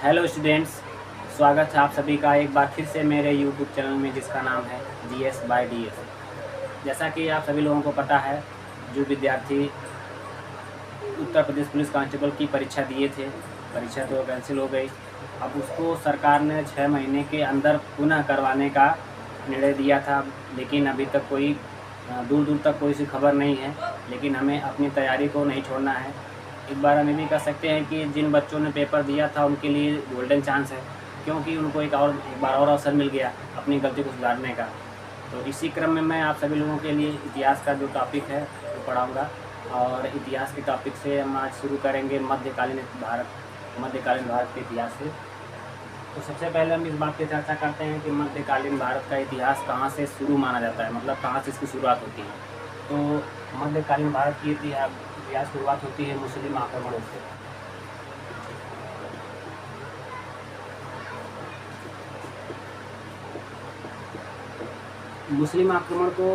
Hello students, स्वागत है आप सभी का एक बार फिर से मेरे यूट्यूब चैनल में जिसका नाम है GS बाय DS। जैसा कि आप सभी लोगों को पता है, जो विद्यार्थी उत्तर प्रदेश पुलिस कांस्टेबल की परीक्षा दिए थे, परीक्षा तो कैंसिल हो गई। अब उसको सरकार ने 6 महीने के अंदर पुनः करवाने का निर्णय दिया था, लेकिन अभी तक कोई दूर दूर तक कोई सी खबर नहीं है। लेकिन हमें अपनी तैयारी को नहीं छोड़ना है। एक बार हम ये भी कह सकते हैं कि जिन बच्चों ने पेपर दिया था उनके लिए गोल्डन चांस है, क्योंकि उनको एक बार और अवसर मिल गया अपनी गलती को सुधारने का। तो इसी क्रम में मैं आप सभी लोगों के लिए इतिहास का जो टॉपिक है वो पढ़ाऊँगा, और इतिहास के टॉपिक से हम आज शुरू करेंगे मध्यकालीन भारत के इतिहास से। तो सबसे पहले हम इस बात की चर्चा करते हैं कि मध्यकालीन भारत का इतिहास कहाँ से शुरू माना जाता है, मतलब कहाँ से इसकी शुरुआत होती है। तो मध्यकालीन भारत की इतिहास शुरुआत होती है मुस्लिम आक्रमणों से। मुस्लिम आक्रमण को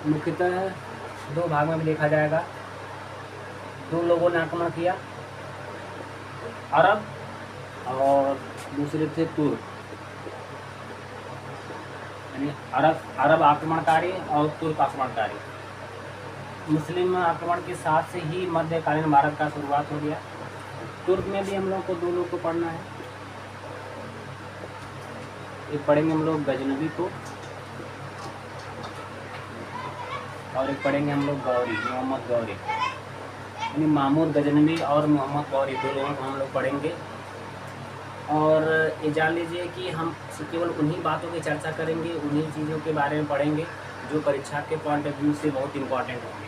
मुख्यतः दो भाग में देखा जाएगा। दो लोगों ने आक्रमण किया, अरब और दूसरे थे तुर्क, यानी अरब आक्रमणकारी और तुर्क आक्रमणकारी। मुस्लिम आक्रमण के साथ से ही मध्यकालीन भारत का शुरुआत हो गया। तुर्क में भी हम लोग को दो लोग को पढ़ना है। एक पढ़ेंगे हम लोग गजनवी को, और एक पढ़ेंगे हम लोग मोहम्मद गौरी, यानी मामूद गजनवी और मोहम्मद गौरी, दो लोगों को हम लोग पढ़ेंगे। और ये जान लीजिए कि हम केवल उन्हीं बातों की चर्चा करेंगे, उन्हीं चीज़ों के बारे में पढ़ेंगे जो परीक्षा के पॉइंट ऑफ व्यू से बहुत इंपॉर्टेंट होंगे।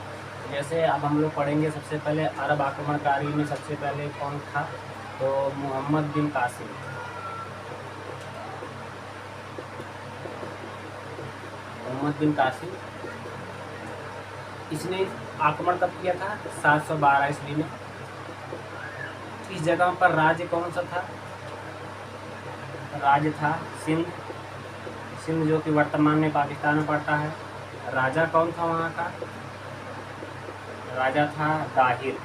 जैसे अब हम लोग पढ़ेंगे सबसे पहले अरब आक्रमणकारी में सबसे पहले कौन था, तो मोहम्मद बिन कासिम। मोहम्मद बिन कासिम, इसने आक्रमण कब किया था, 712 ईस्वी में। इस जगह पर राज्य कौन सा था, राज्य था सिंध जो कि वर्तमान में पाकिस्तान में पड़ता है। राजा कौन था वहाँ का, राजा था दाहिर,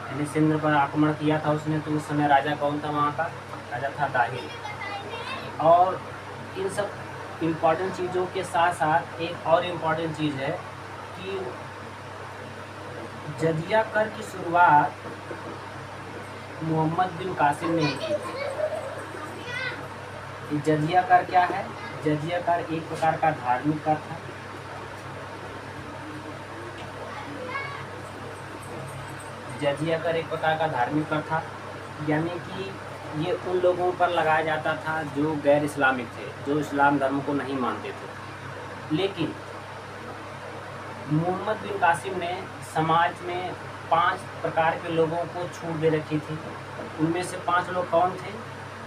यानी सिंध पर आक्रमण किया था उसने, तो उस समय राजा कौन था वहाँ का, राजा था दाहिर। और इन सब इम्पॉर्टेंट चीज़ों के साथ साथ एक और इम्पॉर्टेंट चीज़ है कि जजिया कर की शुरुआत मोहम्मद बिन कासिम ने की। जजिया कर क्या है, जजिया कर एक प्रकार का धार्मिक कर था। जजिया कर एक प्रकार का धार्मिक कर था, यानी कि ये उन लोगों पर लगाया जाता था जो गैर इस्लामिक थे, जो इस्लाम धर्म को नहीं मानते थे। लेकिन मोहम्मद बिन कासिम ने समाज में 5 प्रकार के लोगों को छूट दे रखी थी। उनमें से 5 लोग कौन थे,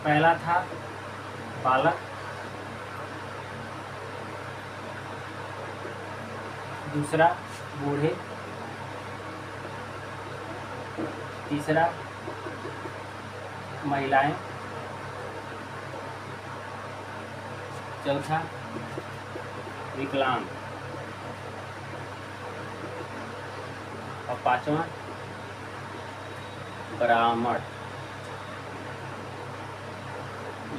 पहला था बालक, दूसरा बूढ़े, तीसरा महिलाएं, चौथा विकलांग, और 5वां ब्राह्मण।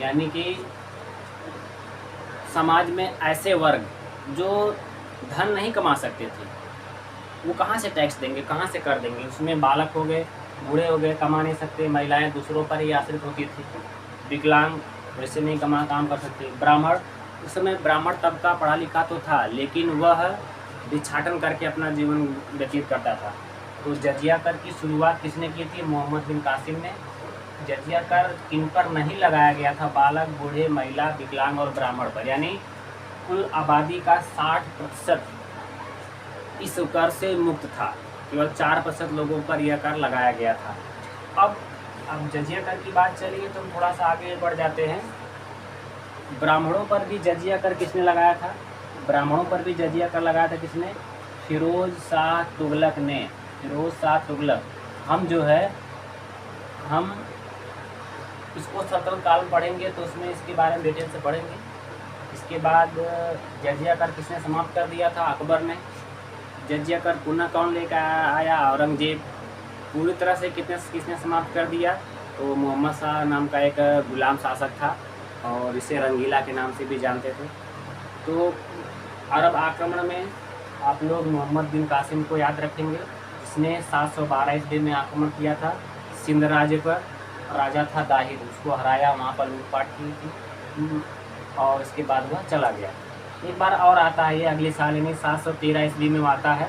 यानी कि समाज में ऐसे वर्ग जो धन नहीं कमा सकते थे, वो कहाँ से टैक्स देंगे, कहाँ से कर देंगे। उसमें बालक हो गए, बूढ़े हो गए, कमा नहीं सकते, महिलाएं दूसरों पर ही आश्रित होती थी, विकलांग वैसे नहीं काम कर सकते, ब्राह्मण, उस समय ब्राह्मण तबका पढ़ा लिखा तो था, लेकिन वह भिक्षाटन करके अपना जीवन व्यतीत करता था। तो जजिया कर की शुरुआत किसने की थी, मोहम्मद बिन कासिम ने। जजिया कर किन पर नहीं लगाया गया था, बालक, बूढ़े, महिला, विकलांग और ब्राह्मण पर, यानी कुल आबादी का 60% इस कर से मुक्त था। केवल 4% लोगों पर यह कर लगाया गया था। अब जजिया कर की बात चलिए तो हम थोड़ा सा आगे बढ़ जाते हैं। ब्राह्मणों पर भी जजिया कर किसने लगाया था, ब्राह्मणों पर भी जजिया कर लगाया था किसने, फिरोज शाह तुगलक ने। फिरोज शाह तुगलक, हम जो है हम इसको सतल काल पढ़ेंगे तो उसमें इसके बारे में डिटेल से पढ़ेंगे। इसके बाद जजिया कर किसने समाप्त कर दिया था, अकबर ने। जजिया कर पुनः कौन लेकर आया, औरंगजेब। पूरी तरह से किसने समाप्त कर दिया, तो मोहम्मद शाह नाम का एक गुलाम शासक था और इसे रंगीला के नाम से भी जानते थे। तो अरब आक्रमण में आप लोग मोहम्मद बिन कासिम को याद रखेंगे, जिसने 712 ईस्वी में आक्रमण किया था सिंध राज्य पर। राजा था दाहिर, उसको हराया, वहाँ पर लूटपाट की थी और इसके बाद वह चला गया। एक बार और आता है ये अगले साल, यानी 713 ईस्वी में आता है।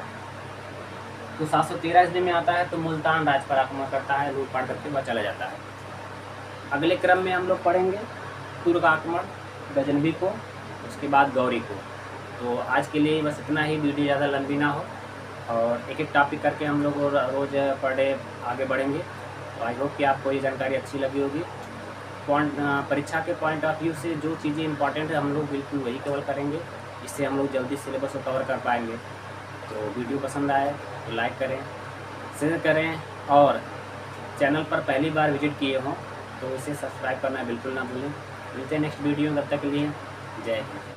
तो 713 ईस्वी में आता है तो मुल्तान राज्य पर आक्रमण करता है, लूटपाट करके वह चला जाता है। अगले क्रम में हम लोग पढ़ेंगे तुर्क आक्रमण, गजनवी को, उसके बाद गौरी को। तो आज के लिए बस इतना ही, वीडियो ज़्यादा लंबी ना हो और एक एक टॉपिक करके हम लोग रोज़ पर डे आगे बढ़ेंगे। तो आई होप कि आपको ये जानकारी अच्छी लगी होगी। परीक्षा के पॉइंट ऑफ व्यू से जो चीज़ें इंपॉर्टेंट है हम लोग बिल्कुल वही कवर करेंगे, इससे हम लोग जल्दी सिलेबस को कवर कर पाएंगे। तो वीडियो पसंद आए तो लाइक करें, शेयर करें और चैनल पर पहली बार विजिट किए हों तो इसे सब्सक्राइब करना बिल्कुल ना भूलें। मिलते हैं नेक्स्ट वीडियो में, तब तक के लिए जय हिंद।